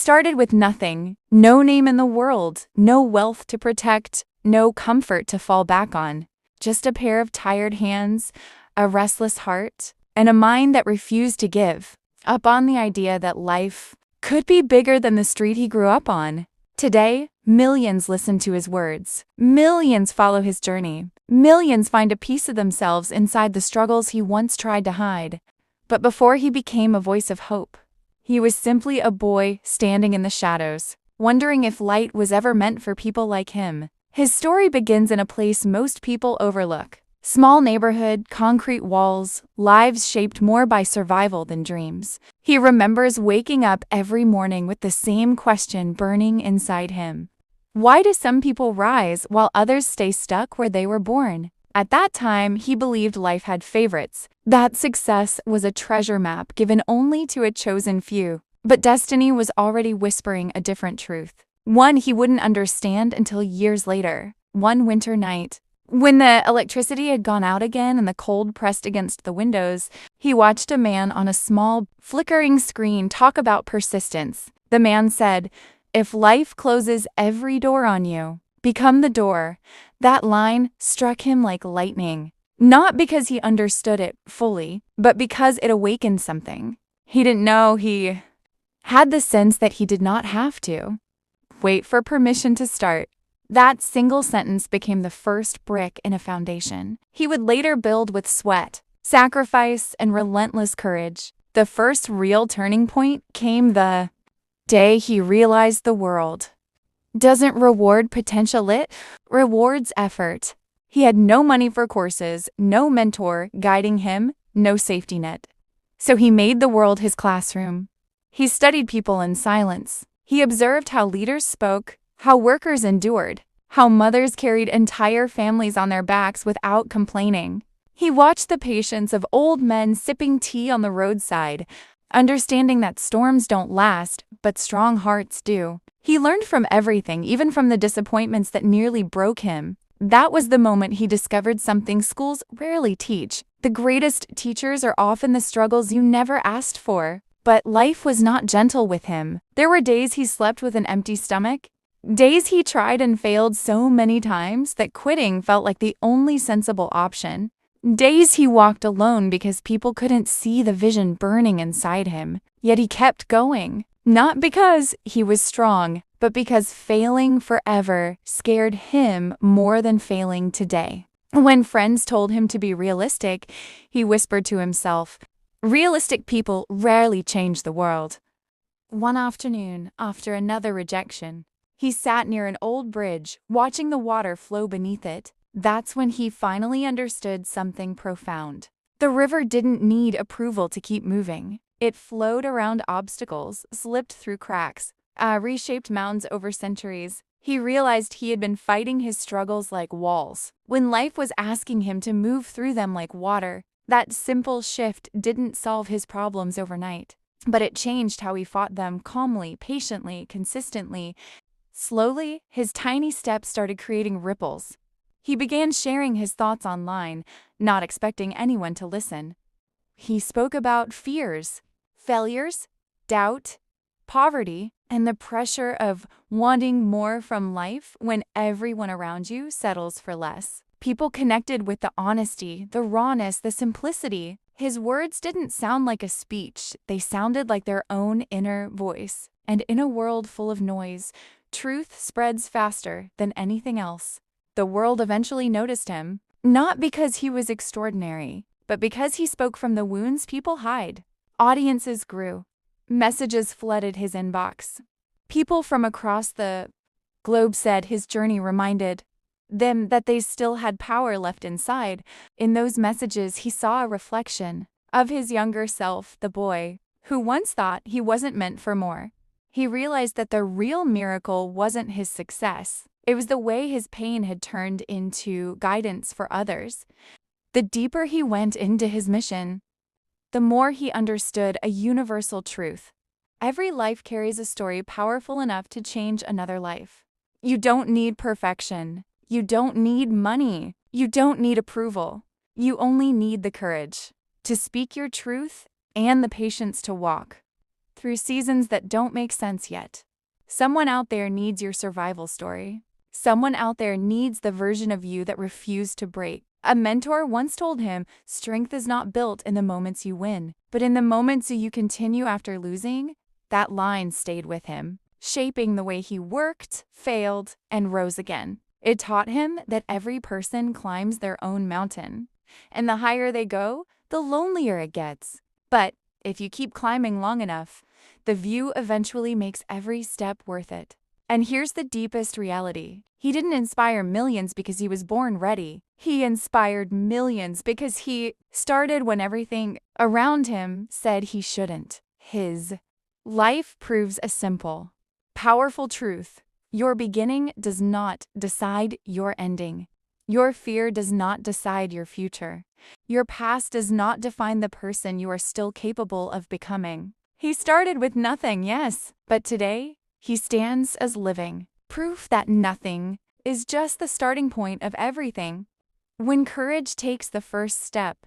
started with nothing, no name in the world, no wealth to protect, no comfort to fall back on, just a pair of tired hands, a restless heart, and a mind that refused to give up on the idea that life could be bigger than the street he grew up on. Today, millions listen to his words. Millions follow his journey. Millions find a piece of themselves inside the struggles he once tried to hide. But before he became a voice of hope, he was simply a boy standing in the shadows, wondering if light was ever meant for people like him. His story begins in a place most people overlook. Small neighborhood, concrete walls, lives shaped more by survival than dreams. He remembers waking up every morning with the same question burning inside him. Why do some people rise while others stay stuck where they were born? At that time, he believed life had favorites, that success was a treasure map given only to a chosen few. But destiny was already whispering a different truth, one he wouldn't understand until years later. One winter night, when the electricity had gone out again and the cold pressed against the windows, he watched a man on a small, flickering screen talk about persistence. The man said, "If life closes every door on you, become the door." That line struck him like lightning, not because he understood it fully, but because it awakened something. He didn't know he had the sense that he did not have to wait for permission to start. That single sentence became the first brick in a foundation he would later build with sweat, sacrifice, and relentless courage. The first real turning point came the day he realized the world doesn't reward potential, it rewards effort. He had no money for courses, no mentor guiding him, no safety net. So he made the world his classroom. He studied people in silence. He observed how leaders spoke, how workers endured, how mothers carried entire families on their backs without complaining. He watched the patience of old men sipping tea on the roadside, understanding that storms don't last, but strong hearts do. He learned from everything, even from the disappointments that nearly broke him. That was the moment he discovered something schools rarely teach. The greatest teachers are often the struggles you never asked for. But life was not gentle with him. There were days he slept with an empty stomach, days he tried and failed so many times that quitting felt like the only sensible option. Days he walked alone because people couldn't see the vision burning inside him. Yet he kept going. Not because he was strong, but because failing forever scared him more than failing today. When friends told him to be realistic, he whispered to himself, "Realistic people rarely change the world." One afternoon, after another rejection, he sat near an old bridge, watching the water flow beneath it. That's when he finally understood something profound. The river didn't need approval to keep moving. It flowed around obstacles, slipped through cracks, reshaped mountains over centuries. He realized he had been fighting his struggles like walls, when life was asking him to move through them like water. That simple shift didn't solve his problems overnight, but it changed how he fought them calmly, patiently, consistently. Slowly, his tiny steps started creating ripples. He began sharing his thoughts online, not expecting anyone to listen. He spoke about fears, failures, doubt, poverty, and the pressure of wanting more from life when everyone around you settles for less. People connected with the honesty, the rawness, the simplicity. His words didn't sound like a speech. They sounded like their own inner voice. And in a world full of noise, truth spreads faster than anything else. The world eventually noticed him, not because he was extraordinary, but because he spoke from the wounds people hide. Audiences grew. Messages flooded his inbox. People from across the globe said his journey reminded them that they still had power left inside. In those messages, he saw a reflection of his younger self, the boy who once thought he wasn't meant for more. He realized that the real miracle wasn't his success. It was the way his pain had turned into guidance for others. The deeper he went into his mission, the more he understood a universal truth. Every life carries a story powerful enough to change another life. You don't need perfection. You don't need money. You don't need approval. You only need the courage to speak your truth and the patience to walk through seasons that don't make sense yet. Someone out there needs your survival story. Someone out there needs the version of you that refused to break. A mentor once told him, "Strength is not built in the moments you win, but in the moments you continue after losing." That line stayed with him, shaping the way he worked, failed, and rose again. It taught him that every person climbs their own mountain, and the higher they go, the lonelier it gets. But if you keep climbing long enough, the view eventually makes every step worth it. And here's the deepest reality. He didn't inspire millions because he was born ready. He inspired millions because he started when everything around him said he shouldn't. His life proves a simple, powerful truth. Your beginning does not decide your ending. Your fear does not decide your future. Your past does not define the person you are still capable of becoming. He started with nothing, yes, but today he stands as living proof that nothing is just the starting point of everything. When courage takes the first step,